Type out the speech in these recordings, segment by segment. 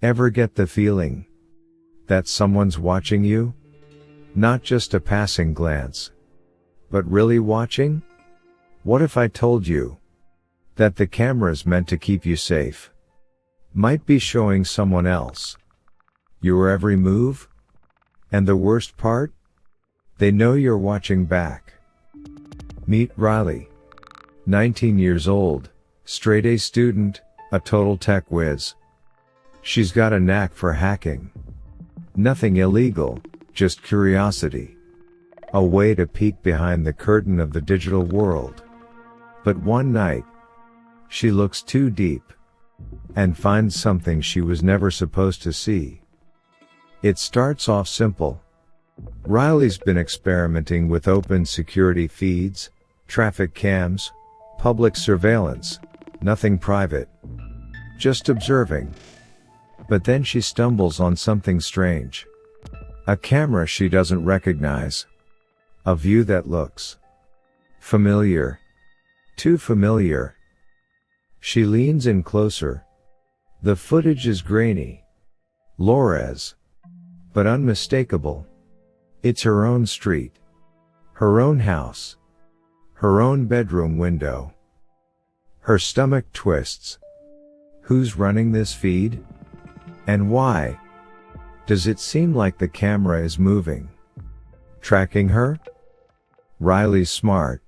Ever get the feeling that someone's watching you? Not just a passing glance, but really watching? What if I told you that the camera's meant to keep you safe? Might be showing someone else your every move? And the worst part? They know you're watching back. Meet Riley. 19 years old, straight A student, a total tech whiz. She's got a knack for hacking. Nothing illegal, just curiosity. A way to peek behind the curtain of the digital world. But one night, she looks too deep and finds something she was never supposed to see. It starts off simple. Riley's been experimenting with open security feeds, traffic cams, public surveillance, nothing private. Just observing. But then she stumbles on something strange. A camera she doesn't recognize. A view that looks familiar. Too familiar. She leans in closer. The footage is grainy. Lores. But unmistakable. It's her own street. Her own house. Her own bedroom window. Her stomach twists. Who's running this feed? And why? Does it seem like the camera is moving? Tracking her? Riley's smart.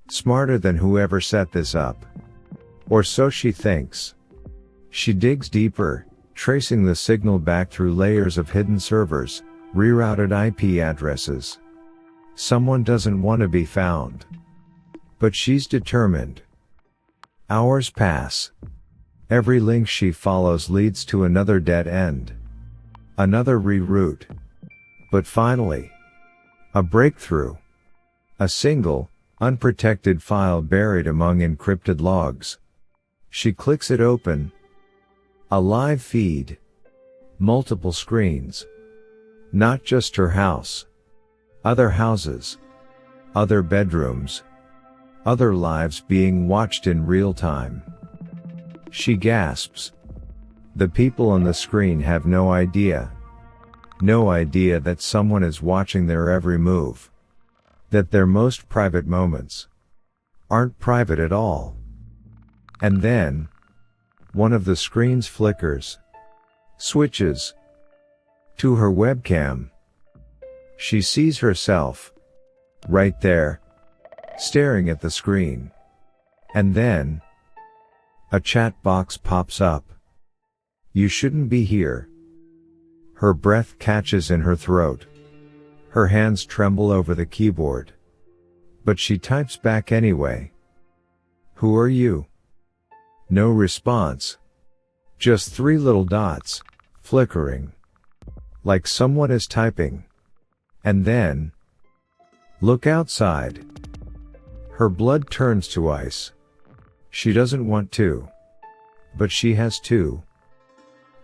Smarter than whoever set this up. Or so she thinks. She digs deeper, tracing the signal back through layers of hidden servers, rerouted IP addresses. Someone doesn't want to be found. But she's determined. Hours pass. Every link she follows leads to another dead end. Another reroute. But finally, a breakthrough. A single, unprotected file buried among encrypted logs. She clicks it open. A live feed. Multiple screens. Not just her house. Other houses. Other bedrooms. Other lives being watched in real time. She gasps. The people on the screen have no idea. No idea that someone is watching their every move. That their most private moments aren't private at all. And then, one of the screens flickers. Switches to her webcam. She sees herself right there, staring at the screen. And then, a chat box pops up. You shouldn't be here. Her breath catches in her throat. Her hands tremble over the keyboard. But she types back anyway. Who are you? No response. Just 3 little dots, flickering. Like someone is typing. And then, look outside. Her blood turns to ice. She doesn't want to. But she has to.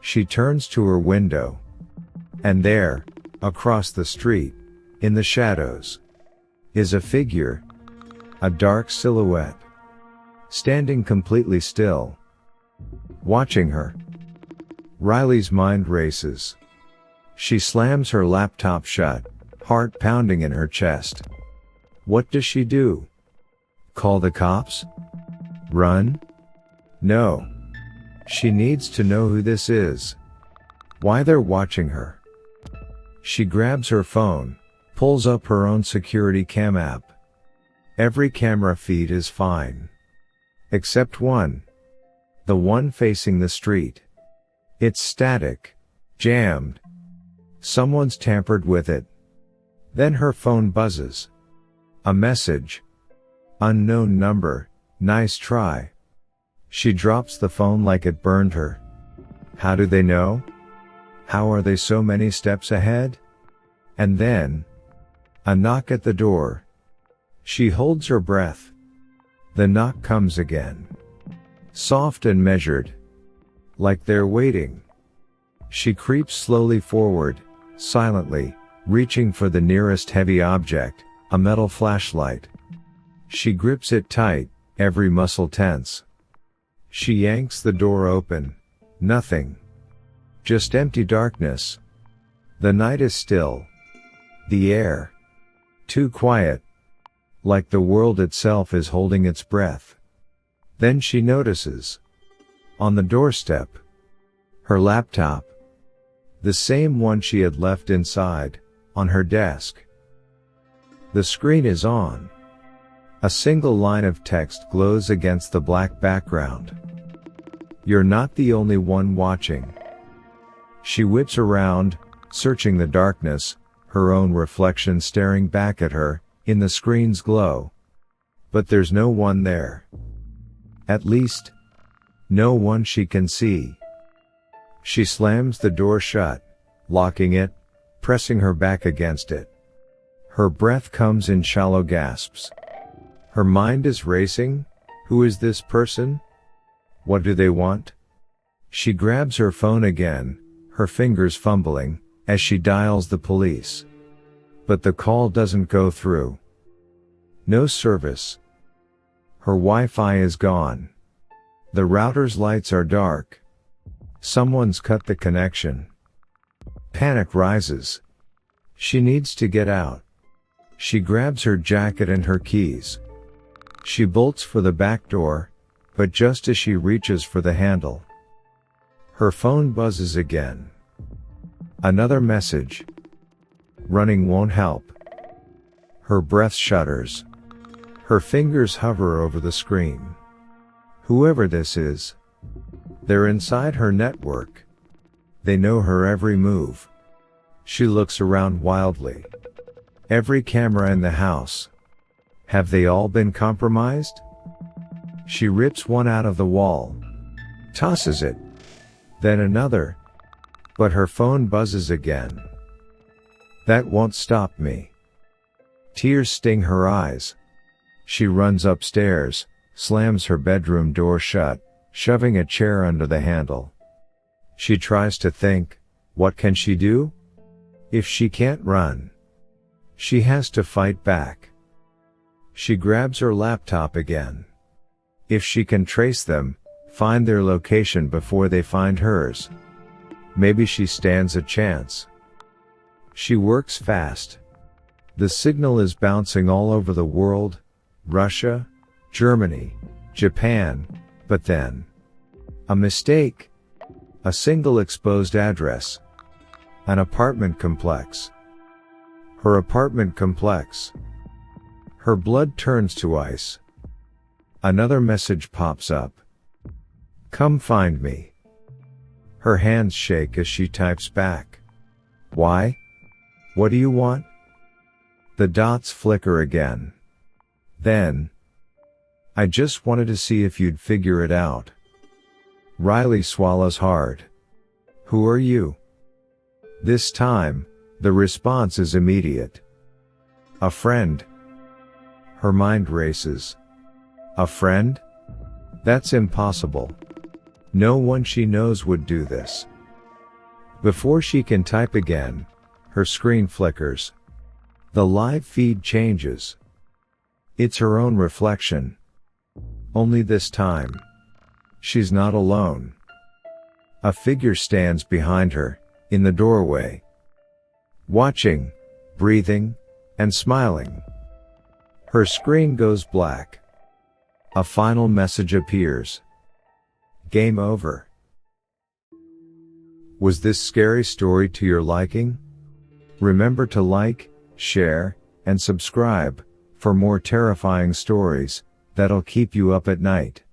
She turns to her window. And there, across the street, in the shadows, is a figure. A dark silhouette. Standing completely still. Watching her. Riley's mind races. She slams her laptop shut, heart pounding in her chest. What does she do? Call the cops? Run? No. She needs to know who this is. Why they're watching her. She grabs her phone, pulls up her own security cam app. Every camera feed is fine. Except one. The one facing the street. It's static. Jammed. Someone's tampered with it. Then her phone buzzes. A message. Unknown number, nice try. She drops the phone like it burned her. How do they know? How are they so many steps ahead? And then, a knock at the door. She holds her breath. The knock comes again. Soft and measured. Like they're waiting. She creeps slowly forward, silently, reaching for the nearest heavy object, a metal flashlight. She grips it tight, every muscle tense. She yanks the door open. Nothing. Just empty darkness. The night is still. The air. Too quiet. Like the world itself is holding its breath. Then she notices. On the doorstep. Her laptop. The same one she had left inside, on her desk. The screen is on. A single line of text glows against the black background. You're not the only one watching. She whips around, searching the darkness, her own reflection staring back at her, in the screen's glow. But there's no one there. At least, no one she can see. She slams the door shut, locking it, pressing her back against it. Her breath comes in shallow gasps. Her mind is racing. Who is this person? What do they want? She grabs her phone again, her fingers fumbling, as she dials the police. But the call doesn't go through. No service. Her Wi-Fi is gone. The router's lights are dark. Someone's cut the connection. Panic rises. She needs to get out. She grabs her jacket and her keys. She bolts for the back door, but just as she reaches for the handle, her phone buzzes again. Another message. Running won't help. Her breath shudders. Her fingers hover over the screen. Whoever this is, they're inside her network. They know her every move. She looks around wildly. Every camera in the house. Have they all been compromised? She rips one out of the wall. Tosses it. Then another. But her phone buzzes again. That won't stop me. Tears sting her eyes. She runs upstairs, slams her bedroom door shut, shoving a chair under the handle. She tries to think, what can she do? If she can't run, she has to fight back. She grabs her laptop again. If she can trace them, find their location before they find hers, maybe she stands a chance. She works fast. The signal is bouncing all over the world, Russia, Germany, Japan, but then, a mistake. A single exposed address. An apartment complex. Her apartment complex. Her blood turns to ice. Another message pops up. Come find me. Her hands shake as she types back. Why? What do you want? The dots flicker again. Then, I just wanted to see if you'd figure it out. Riley swallows hard. Who are you? This time, the response is immediate. A friend. Her mind races. A friend? That's impossible. No one she knows would do this. Before she can type again, her screen flickers. The live feed changes. It's her own reflection. Only this time, she's not alone. A figure stands behind her, in the doorway. Watching, breathing, and smiling. Her screen goes black. A final message appears. Game over. Was this scary story to your liking? Remember to like, share, and subscribe, for more terrifying stories that'll keep you up at night.